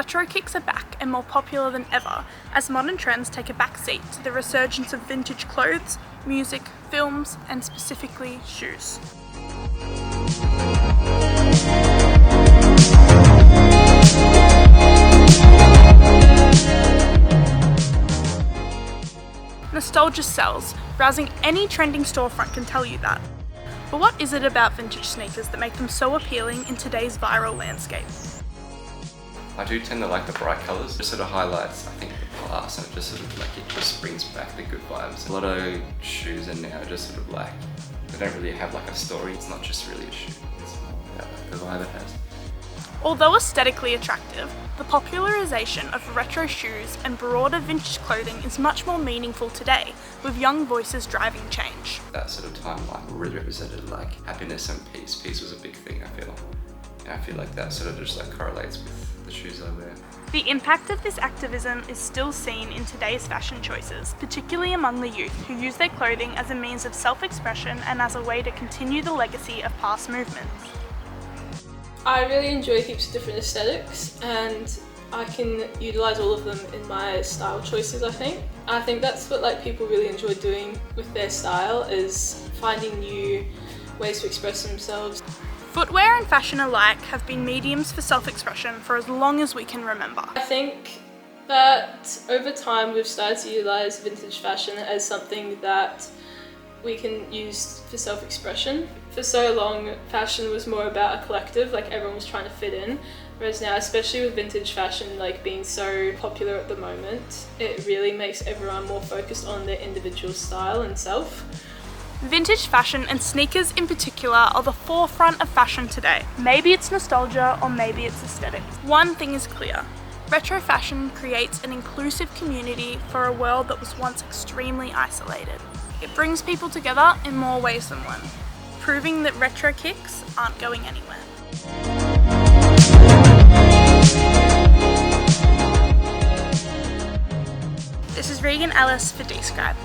Retro kicks are back and more popular than ever as modern trends take a backseat to the resurgence of vintage clothes, music, films, and specifically shoes. Nostalgia sells. Browsing any trending storefront can tell you that. But what is it about vintage sneakers that make them so appealing in today's viral landscape? I do tend to like the bright colours. It just sort of highlights, I think, the class, and it just sort of like, it just brings back the good vibes. A lot of shoes are now just sort of like, they don't really have like a story. It's not just really a shoe. It's more about like the vibe it has. Although aesthetically attractive, the popularisation of retro shoes and broader vintage clothing is much more meaningful today, with young voices driving change. That sort of timeline really represented like happiness and peace. Peace was a big thing, I feel. And I feel like that sort of just like correlates with the shoes I wear. The impact of this activism is still seen in today's fashion choices, particularly among the youth who use their clothing as a means of self-expression and as a way to continue the legacy of past movements. I really enjoy heaps of different aesthetics, and I can utilise all of them in my style choices, I think. I think that's what like people really enjoy doing with their style, is finding new ways to express themselves. Footwear and fashion alike have been mediums for self-expression for as long as we can remember. I think that over time we've started to utilise vintage fashion as something that we can use for self-expression. For so long, fashion was more about a collective, like everyone was trying to fit in. Whereas now, especially with vintage fashion like being so popular at the moment, it really makes everyone more focused on their individual style and self. Vintage fashion, and sneakers in particular, are the forefront of fashion today. Maybe it's nostalgia or maybe it's aesthetic. One thing is clear. Retro fashion creates an inclusive community for a world that was once extremely isolated. It brings people together in more ways than one, proving that retro kicks aren't going anywhere. This is Regan Ellis for Describe.